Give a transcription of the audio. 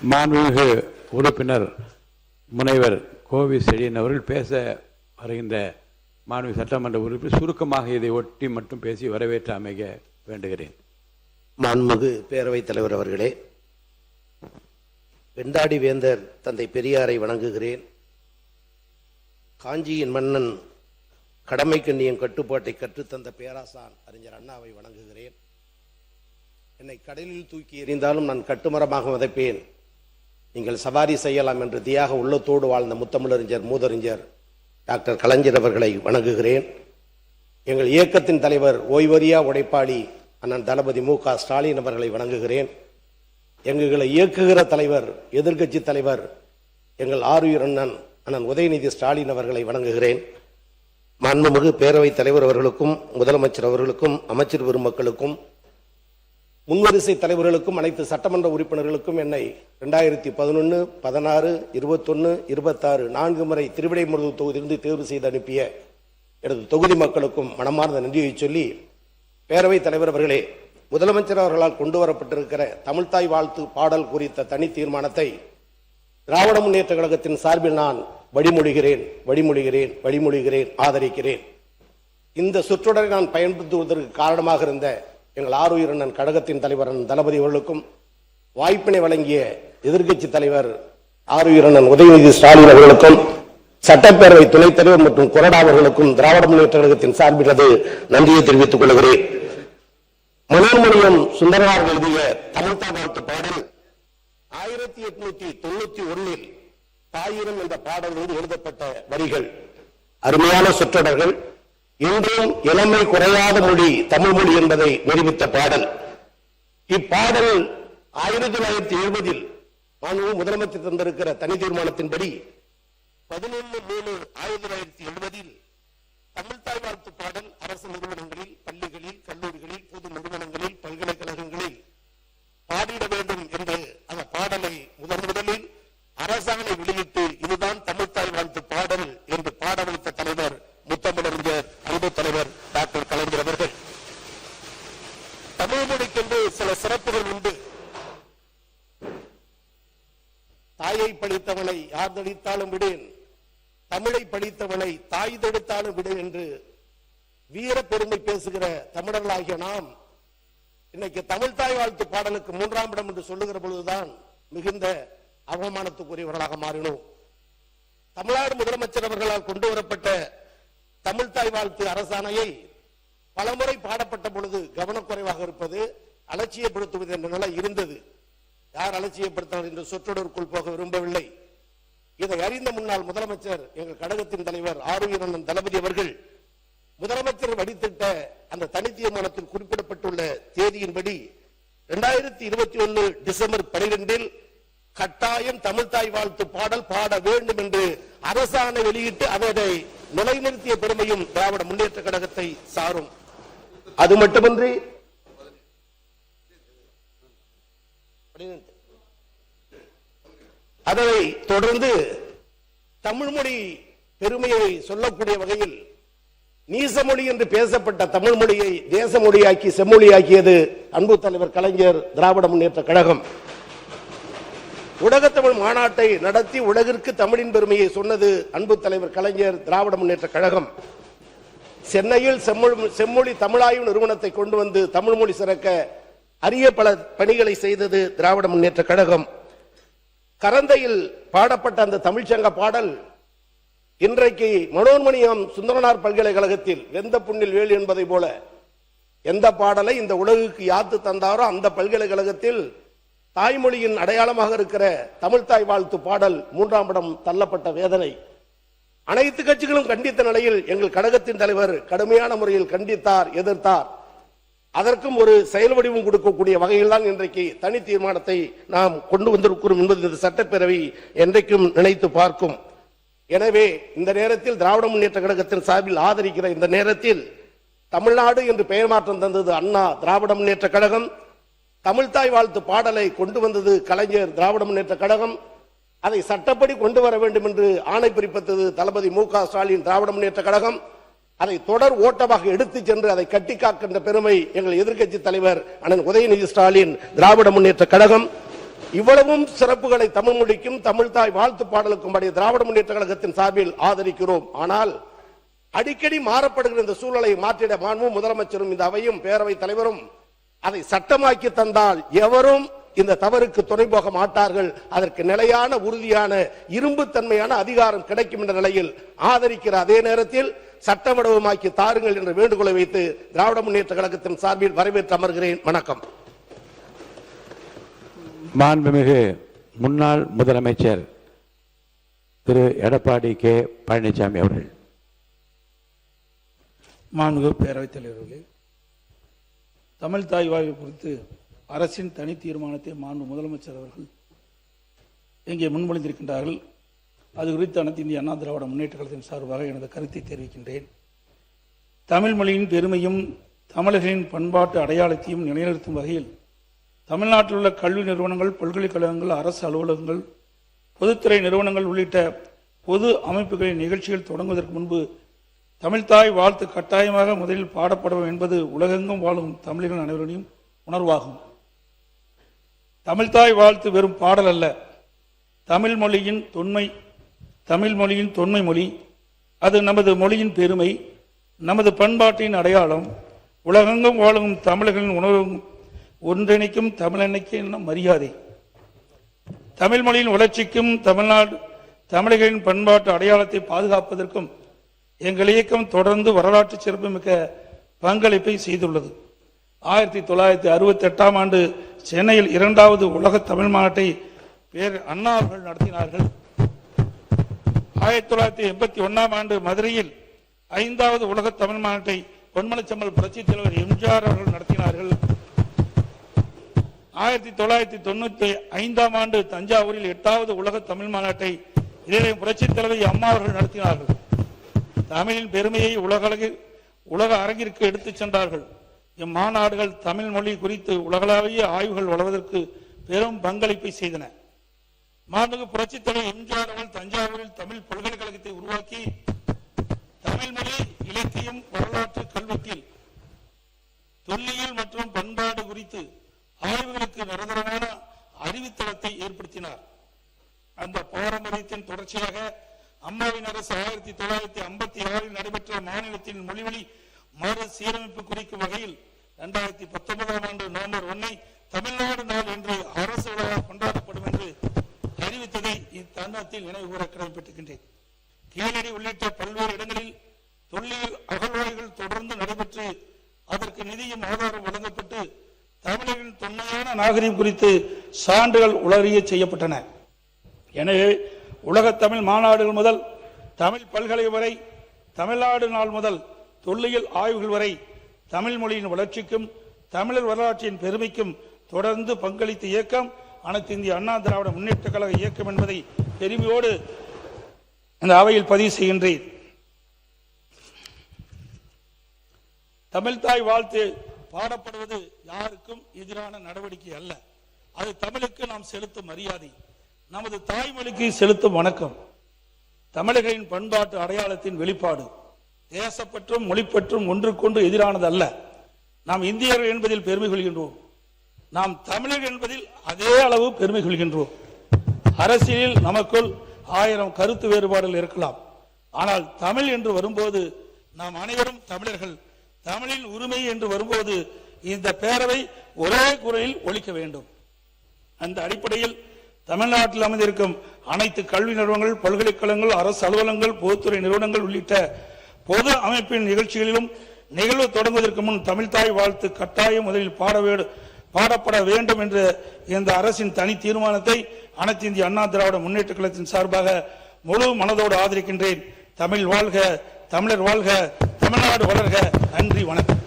மாண்புமிகு உறுப்பினர் முனைவர் கோவி செழியன் அவர்கள் பேச வருகின்ற மாண்புமிகு சட்டமன்ற உறுப்பினர் சுருக்கமாக இதை ஒட்டி மட்டும் பேசி வரவேற்று அமைக வேண்டுகிறேன். மாண்புமிகு பேரவைத் தலைவர் அவர்களே, வெண்டாடி வேந்தர் தந்தை பெரியாரை வணங்குகிறேன். காஞ்சியின் மன்னன் கடமை கண்ணியம் கட்டுப்பாட்டை கற்றுத்தந்த பேராசான் அறிஞர் அண்ணாவை வணங்குகிறேன். என்னை கடலில் தூக்கி எறிந்தாலும் நான் கட்டுமரமாக வதைப்பேன், நீங்கள் சவாரி செய்யலாம் என்று தியாக உள்ளத்தோடு வாழ்ந்த முத்தமிழறிஞர் மூதறிஞர் டாக்டர் கலைஞர் அவர்களை வணங்குகிறேன். எங்கள் இயக்கத்தின் தலைவர் ஓய்வறியா உடைப்பாளி அண்ணன் தளபதி மு.க. ஸ்டாலின் அவர்களை வணங்குகிறேன். எங்களை இயக்குகிற தலைவர் எதிர்க்கட்சி தலைவர் எங்கள் ஆருயிர் அண்ணன் உதயநிதி ஸ்டாலின் அவர்களை வணங்குகிறேன். மாண்புமிகு பேரவைத் தலைவர் அவர்களுக்கும் முதலமைச்சர் அவர்களுக்கும் அமைச்சர் பெருமக்களுக்கும் முன்வரிசை தலைவர்களுக்கும் அனைத்து சட்டமன்ற உறுப்பினர்களுக்கும் என்னை 2011, 16, 21, 26 4 முறை திருவிடைமருதூர் தொகுதியிலிருந்து தேர்வு செய்து அனுப்பிய எனது தொகுதி மக்களுக்கும் மனமார்ந்த நன்றியை சொல்லி, பேரவைத் தலைவர் அவர்களே, முதலமைச்சர் அவர்களால் கொண்டு வரப்பட்டிருக்கிற தமிழ்தாய் வாழ்த்து பாடல் குறித்த தனி தீர்மானத்தை திராவிட முன்னேற்ற கழகத்தின் சார்பில் நான் வழிமொழிகிறேன், ஆதரிக்கிறேன். இந்த சொற்றொடரை நான் பயன்படுத்துவதற்கு காரணமாக இருந்த எங்கள் ஆருயிர் அண்ணன் கழகத்தின் தலைவர் தளபதி அவர்களுக்கும் வாய்ப்பினை வழங்கிய எதிர்க்கட்சி தலைவர் ஆருயிர் அண்ணன் உதயநிதி ஸ்டாலின் அவர்களுக்கும் சட்டப்பேரவை துணைத் தலைவர் மற்றும் கொறடா அவர்களுக்கும் திராவிட முன்னேற்ற கழகத்தின் சார்பில் நன்றியை தெரிவித்துக் கொள்கிறேன். மனோன்மணியம் சுந்தரனார் எழுதிய தமிழ்தாய் வாழ்த்து பாடல் 1891 தாயிரம் என்ற பாடலில் எழுதப்பட்ட வரிகள். அருமையான சொற்றொடர்கள். இன்றும் இளமை குறையாத மொழி தமிழ் மொழி என்பதை நிரூபித்த பாடல். இப்பாடல் 1970 முதலமைச்சர் தந்திருக்கிற தனி தீர்மானத்தின்படி 11/3/1970 தமிழ்தாய் வாழ்த்து பாடல் அரசு நிறுவனங்களில், பள்ளிகளில், கல்லூரிகளில், பொது நிறுவனங்களில், பல்கலைக்கழகங்களில் பாடிட வேண்டும் என்று அந்த பாடலை முதலில் அரசாணை வெளியிட்டு இதுதான் தமிழ்தாய் வாழ்த்து பாடல் என்று பாட வைத்த தலைவர் முத்தமிழறிஞர் அன்பு தலைவர் டாக்டர் கலைஞர் அவர்கள். தமிழ் மொழிக்கென்று சில சிறப்புகள் உண்டு. தாயை படித்தவனை யார் தடித்தாலும் விடேன், தமிழை படித்தவனை தாய் தடுத்தாலும் விடேன் என்று வீர பெருமை பேசுகிற தமிழர்களாகிய நாம் இன்னைக்கு தமிழ்தாய் வாழ்த்து பாடலுக்கு 3ஆம் இடம் என்று சொல்லுகிற பொழுதுதான் மிகுந்த அவமானத்துக்குரியவர்களாக மாறினோம். தமிழ்நாடு முதலமைச்சர் அவர்களால் கொண்டு வரப்பட்ட தமிழ்தாய் வாழ்த்து அரசாணையை பலமுறை பாடப்பட்ட பொழுது கவனக்குறைவாக இருப்பது, அலட்சியப்படுத்துவது என்ற நிலை இருந்தது. யார் அலட்சியப்படுத்தினார் என்று சொற்றொடருக்குள் போக விரும்பவில்லை. இதை அறிந்த முன்னாள் முதலமைச்சர் எங்கள் கழகத்தின் தலைவர் ஆருயிர் அண்ணன் தளபதி அவர்கள் முதலமைச்சர் வடித்திட்ட அந்த தனி தீர்மானத்தில் குறிப்பிடப்பட்டுள்ள தேதியின்படி 2021 டிசம்பர் 12 கட்டாயம் தமிழ்தாய் வாழ்த்து பாடல் பாட வேண்டும் என்று அரசாணை வெளியிட்டு அதை நிலைநிறுத்திய பெருமையும் திராவிட முன்னேற்ற கழகத்தை சாரும். அது மட்டுமின்றி அதை தொடர்ந்து தமிழ் மொழி பெருமையை சொல்லக்கூடிய வகையில் நீசமொழி என்று பேசப்பட்ட தமிழ் மொழியை தேச மொழியாக்கி செம்மொழியாக்கியது அன்பு தலைவர் கலைஞர் திராவிட முன்னேற்ற கழகம். உலகத்தமிழ் மாநாட்டை நடத்தி உலகிற்கு தமிழின் பெருமையை சொன்னது அன்பு தலைவர் கலைஞர் திராவிட முன்னேற்ற கழகம். சென்னையில் செம்மொழி தமிழாய்வு நிறுவனத்தை கொண்டு வந்து தமிழ் மொழி சிறக்க அரிய பல பணிகளை செய்தது திராவிட முன்னேற்ற கழகம். கரந்தையில் பாடப்பட்ட அந்த தமிழ்ச்சங்க பாடல் இன்றைக்கு மனோன்மணியம் சுந்தரனார் பல்கலைக்கழகத்தில் வெந்த புண்ணில் வேல் என்பதை போல எந்த பாடலை இந்த உலகுக்கு யாத்து தந்தாரோ அந்த பல்கலைக்கழகத்தில் தாய்மொழியின் அடையாளமாக இருக்கிற தமிழ்தாய் வாழ்த்து பாடல் 3ஆம் இடம் தள்ளப்பட்ட வேதனை அனைத்து கட்சிகளும் கண்டித்த நிலையில் எங்கள் கழகத்தின் தலைவர் கடுமையான முறையில் கண்டித்தார், எதிர்த்தார். அதற்கும் ஒரு செயல் வடிவம் கொடுக்கக்கூடிய வகையில் தான் இன்றைக்கு தனி தீர்மானத்தை நாம் கொண்டு வந்திருக்கிறோம் என்பது இந்த சட்டப்பேரவை என்றைக்கும் நினைத்து பார்க்கும். எனவே இந்த நேரத்தில் திராவிட முன்னேற்ற கழகத்தின் சார்பில் ஆதரிக்கிற இந்த நேரத்தில் தமிழ்நாடு என்று பெயர் மாற்றம் தந்தது அண்ணா திராவிட முன்னேற்ற கழகம். தமிழ்தாய் வாழ்த்து பாடலை கொண்டு வந்தது கலைஞர் திராவிட முன்னேற்ற கழகம். அதை சட்டப்படி கொண்டு வர வேண்டும் என்று ஆணை பிறப்பித்தது தளபதி மு.க. ஸ்டாலின் திராவிட முன்னேற்ற கழகம். அதை தொடர் ஓட்டமாக எடுத்து சென்று அதை கட்டி காக்கின்ற பெருமை எங்கள் எதிர்க்கட்சி தலைவர் அண்ணன் உதயநிதி ஸ்டாலின் திராவிட முன்னேற்ற கழகம். இவ்வளவும் சிறப்புகளை தமிழ் மொழிக்கும் தமிழ் தாய் வாழ்த்து பாடலுக்கும் படி திராவிட முன்னேற்ற கழகத்தின் சார்பில் ஆதரிக்கிறோம். ஆனால் அடிக்கடி மாறப்படுகிற இந்த சூழலை மாற்றிட மாண்புமிகு முதலமைச்சரும் இந்த அவையும் பேரவைத் தலைவரும் அதை சட்டமாக்கி தந்தால் எவரும் இந்த தவறுக்கு துணை போக மாட்டார்கள். அதற்கு நிலையான உறுதியான இரும்புத்தன்மையான அதிகாரம் கிடைக்கும் என்ற நிலையில் ஆதரிக்கிற அதே நேரத்தில் சட்டவடிவமாக்கி தாருங்கள் என்ற வேண்டுகோளை வைத்து திராவிட முன்னேற்ற கழகத்தின் சார்பில் வரவேற்று அமர்கிறேன். வணக்கம். மாண்புமிகு முன்னாள் முதலமைச்சர் திரு எடப்பாடி கே பழனிசாமி அவர்கள். மாண்புமிகு பேரவைத் தலைவர்களே, தமிழ் தாய் வாழ்வு குறித்து அரசின் தனி தீர்மானத்தை மாண்பு முதலமைச்சர் அவர்கள் இங்கே முன்மொழிந்திருக்கின்றார்கள். அது குறித்து அனைத்து இந்திய அண்ணா திராவிட முன்னேற்ற கழகத்தின் சார்பாக எனது கருத்தை தெரிவிக்கின்றேன். தமிழ் மொழியின் பெருமையும் தமிழர்களின் பண்பாட்டு அடையாளத்தையும் நிலைநிறுத்தும் வகையில் தமிழ்நாட்டில் உள்ள கல்வி நிறுவனங்கள், பல்கலைக்கழகங்கள், அரசு அலுவலகங்கள், பொதுத்துறை நிறுவனங்கள் உள்ளிட்ட பொது அமைப்புகளின் நிகழ்ச்சிகள் தொடங்குவதற்கு முன்பு தமிழ்தாய் வாழ்த்து கட்டாயமாக முதலில் பாடப்படும் என்பது உலகெங்கும் வாழும் தமிழர்கள் அனைவரையும் உணர்வாகும். தமிழ்தாய் வாழ்த்து வெறும் பாடல் அல்ல, தமிழ் மொழியின் தொன்மை மொழி. அது நமது மொழியின் பெருமை, நமது பண்பாட்டின் அடையாளம், உலகெங்கும் வாழும் தமிழர்களின் உணர்வு ஒன்றிணைக்கும் தமிழன்னைக்கு மரியாதை. தமிழ் மொழியின் வளர்ச்சிக்கும் தமிழர்களின் பண்பாட்டு அடையாளத்தை பாதுகாப்பதற்கும் எங்கள் இயக்கம் தொடர்ந்து வரலாற்று சிறப்புமிக்க பங்களிப்பை செய்துள்ளது. 1968ஆம் ஆண்டு சென்னையில் 2வது உலக தமிழ் மாநாட்டை அண்ணா அவர்கள் நடத்தினார்கள். 1981ஆம் ஆண்டு மதுரையில் 5வது உலக தமிழ் மாநாட்டை பொன்மனச்செம்மல் புரட்சித் தலைவர் எம்ஜிஆர் அவர்கள் நடத்தினார்கள். 1995ஆம் ஆண்டு தஞ்சாவூரில் 8வது உலக தமிழ் மாநாட்டை இதே புரட்சித் தலைவர் அம்மா அவர்கள் நடத்தினார்கள். தமிழின் பெருமையை உலக அரங்கிற்கு எடுத்துச் சென்றார்கள். இம்மாநாடுகள் தமிழ் மொழி குறித்து உலகளாவிய ஆய்வுகள் வளர்வதற்கு பெரும் பங்களிப்பை செய்தன. மாண்புமிகு புரட்சித் தலைவர் எம்ஜிஆர் அவர்கள் தஞ்சாவூரில் தமிழ் பல்கலைக்கழகத்தை உருவாக்கி தமிழ் மொழி, இலக்கியம், வரலாற்று, கல்வெட்டில் தொல்லியல் மற்றும் பண்பாடு குறித்து ஆய்வுகளுக்கு நிரந்தரமான அறிவுத்தளத்தை ஏற்படுத்தினார். அந்த பாரம்பரியத்தின் தொடர்ச்சியாக அம்மாவின் அரசு 1956இல் நடைபெற்ற மாநிலத்தின் மொழிவழி மறு சீரமைப்பு குறிக்கும் வகையில் 2019ஆம் ஆண்டு நவம்பர் 1 தமிழ்நாடு நாள் என்று அரசு விழா கொண்டாடப்படும் என்று அறிவித்ததை இத்தருணத்தில் நினைவு கூற கடமைப்பட்டிருக்கின்றேன். கீழடி உள்ளிட்ட பல்வேறு இடங்களில் தொல்லியல் அகழ்வாய்வுகள் தொடர்ந்து நடைபெற்று அதற்கு நிதியும் ஆதாரம் வழங்கப்பட்டு தமிழரின் தொன்மையான நாகரிகம் குறித்து சான்றுகள் உளறிய செய்யப்பட்டன. எனவே உலக தமிழ் மாநாடுகள் முதல் தமிழ் பல்கலை வரை, தமிழ்நாடு நாள் முதல் தொல்லியல் ஆய்வுகள் வரை தமிழ் மொழியின் வளர்ச்சிக்கும் தமிழர் வரலாற்றின் பெருமைக்கும் தொடர்ந்து பங்களித்த இயக்கம் அனைத்து இந்திய அண்ணா திராவிட முன்னேற்ற கழக இயக்கம் என்பதை பெருமையோடு இந்த அவையில் பதிவு செய்கின்றேன். தமிழ்தாய் வாழ்த்து பாடப்படுவது யாருக்கும் எதிரான நடவடிக்கை அல்ல. அது தமிழுக்கு நாம் செலுத்தும் மரியாதை, நமது தாய்மொழிக்கு செலுத்தும் வணக்கம், தமிழர்களின் பண்பாட்டு அடையாளத்தின் வெளிப்பாடு. தேசப்பற்றும் மொழிப்பற்றும் ஒன்றுக்கொன்று எதிரானது அல்ல. நாம் இந்தியர்கள் என்பதில் பெருமை கொள்கின்றோம். நாம் தமிழர்கள் என்பதில் அதே அளவு பெருமை கொள்கின்றோம். அரசியலில் நமக்குள் 1000 கருத்து வேறுபாடுகள் இருக்கலாம். ஆனால் தமிழ் என்று வரும்போது நாம் அனைவரும் தமிழர்கள். தமிழின் உரிமை என்று வரும்போது இந்த பேரவை ஒரே குரலில் ஒலிக்க வேண்டும். அந்த அடிப்படையில் தமிழ்நாட்டில் அமைந்திருக்கும் அனைத்து கல்வி நிறுவனங்கள், பல்கலைக்கழகங்கள், அரசு அலுவலகங்கள், பொதுத்துறை நிறுவனங்கள் உள்ளிட்ட பொது அமைப்பின் நிகழ்ச்சிகளிலும் நிகழ்வு தொடங்குவதற்கு முன் தமிழ்தாய் வாழ்த்து கட்டாயம் முதலில் பாடப்பட வேண்டும் என்ற இந்த அரசின் தனி தீர்மானத்தை அனைத்து இந்திய அண்ணா திராவிட முன்னேற்ற கழகத்தின் சார்பாக முழு மனதோடு ஆதரிக்கின்றேன். தமிழ் வாழ்க, தமிழர் வாழ்க, தமிழ்நாடு வளர்க. நன்றி, வணக்கம்.